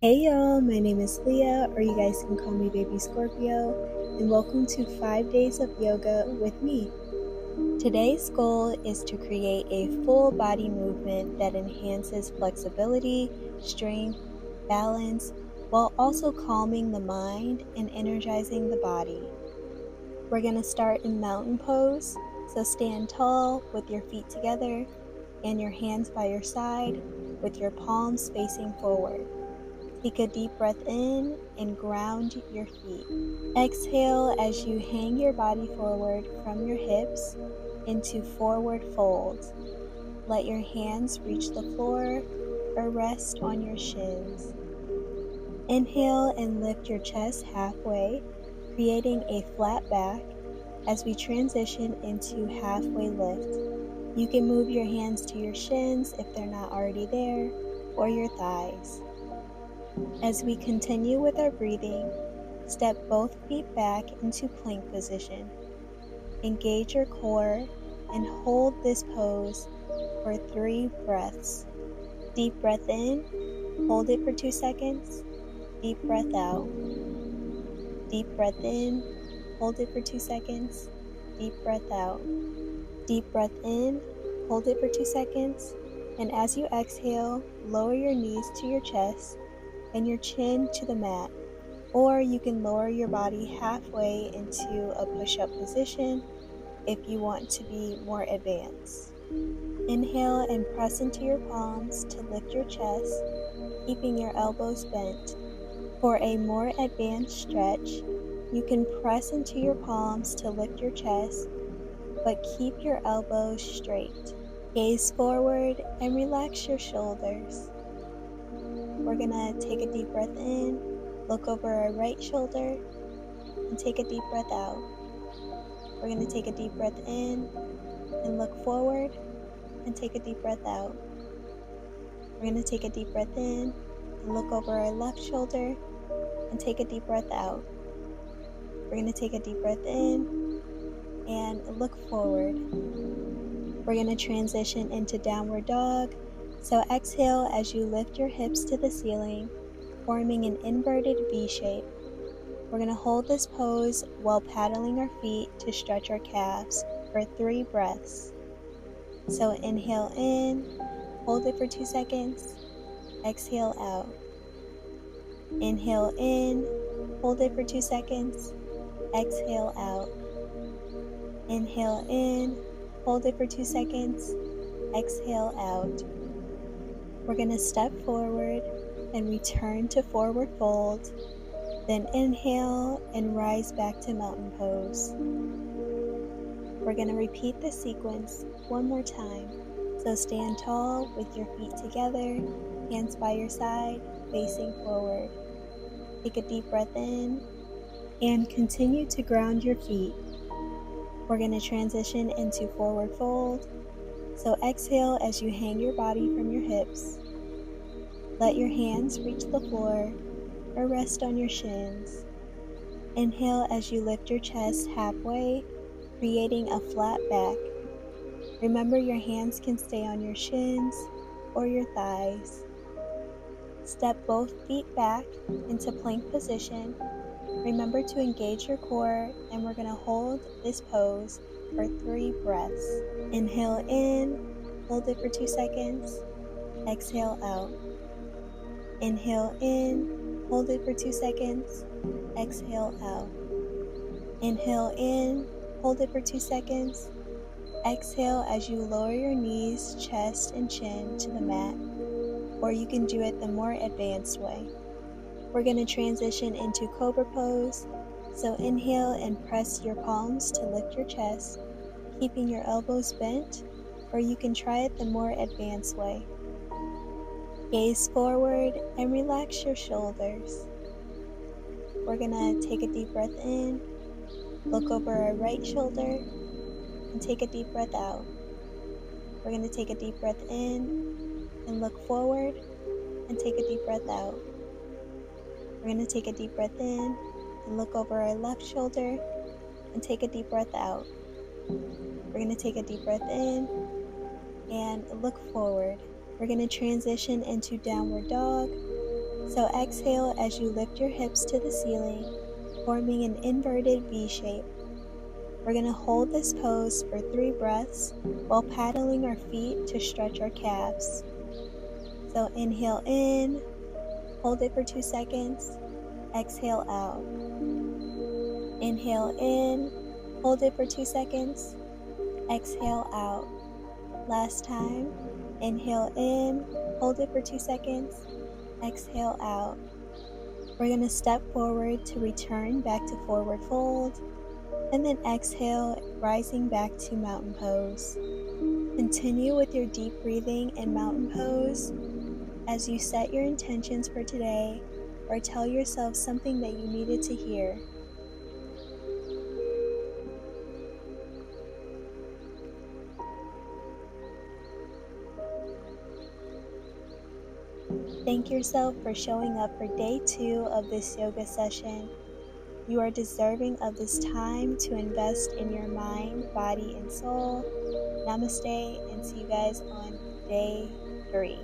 Hey y'all, my name is Leah, or you guys can call me Baby Scorpio, and welcome to 5 days of yoga with me. Today's goal is to create a full body movement that enhances flexibility, strength, balance, while also calming the mind and energizing the body. We're going to start in mountain pose, so stand tall with your feet together and your hands by your side with your palms facing forward. Take a deep breath in and ground your feet. Exhale as you hang your body forward from your hips into forward fold. Let your hands reach the floor or rest on your shins. Inhale and lift your chest halfway, creating a flat back as we transition into halfway lift. You can move your hands to your shins if they're not already there, or your thighs. As we continue with our breathing, step both feet back into plank position. Engage your core and hold this pose for 3 breaths. Deep breath in, hold it for 2 seconds. Deep breath out. Deep breath in, hold it for 2 seconds. Deep breath out. Deep breath in, hold it for 2 seconds. And as you exhale, lower your knees to your chest and your chin to the mat, or you can lower your body halfway into a push-up position if you want to be more advanced. Inhale and press into your palms to lift your chest, keeping your elbows bent. For a more advanced stretch, you can press into your palms to lift your chest, but keep your elbows straight. Gaze forward and relax your shoulders. We're gonna take a deep breath in, look over our right shoulder, and take a deep breath out. We're gonna take a deep breath in and look forward and take a deep breath out. We're gonna take a deep breath in and look over our left shoulder and take a deep breath out. We're gonna take a deep breath in and look forward. We're gonna transition into downward dog. So exhale as you lift your hips to the ceiling, forming an inverted V shape. We're going to hold this pose while paddling our feet to stretch our calves for 3 breaths. So inhale in, hold it for 2 seconds, exhale out. Inhale in, hold it for 2 seconds, exhale out. Inhale in, hold it for 2 seconds, exhale out. We're going to step forward and return to forward fold, then inhale and rise back to mountain pose. We're going to repeat this sequence one more time. So stand tall with your feet together, hands by your side, facing forward. Take a deep breath in and continue to ground your feet. We're going to transition into forward fold. So exhale as you hang your body from your hips. Let your hands reach the floor or rest on your shins. Inhale as you lift your chest halfway, creating a flat back. Remember, your hands can stay on your shins or your thighs. Step both feet back into plank position. Remember to engage your core, and we're going to hold this pose for 3 breaths. Inhale in, hold it for 2 seconds, exhale out. Inhale in, hold it for 2 seconds, exhale out. Inhale in, hold it for 2 seconds, exhale as you lower your knees, chest, and chin to the mat, or you can do it the more advanced way. We're going to transition into cobra pose, so inhale and press your palms to lift your chest, keeping your elbows bent, or you can try it the more advanced way. Gaze forward and relax your shoulders. We're going to take a deep breath in, look over our right shoulder, and take a deep breath out. We're going to take a deep breath in and look forward and take a deep breath out. We're going to take a deep breath in and look over our left shoulder and take a deep breath out. We're going to take a deep breath in and look forward. We're going to transition into downward dog. So exhale as you lift your hips to the ceiling, forming an inverted V shape. We're going to hold this pose for 3 breaths while paddling our feet to stretch our calves. So inhale in, hold it for 2 seconds, exhale out. Inhale in, hold it for 2 seconds, exhale out. Last time, inhale in, hold it for 2 seconds, exhale out. We're going to step forward to return back to forward fold, and then exhale, rising back to mountain pose. Continue with your deep breathing in mountain pose as you set your intentions for today or tell yourself something that you needed to hear. Thank yourself for showing up for day 2 of this yoga session. You are deserving of this time to invest in your mind, body, and soul. Namaste, and see you guys on day 3.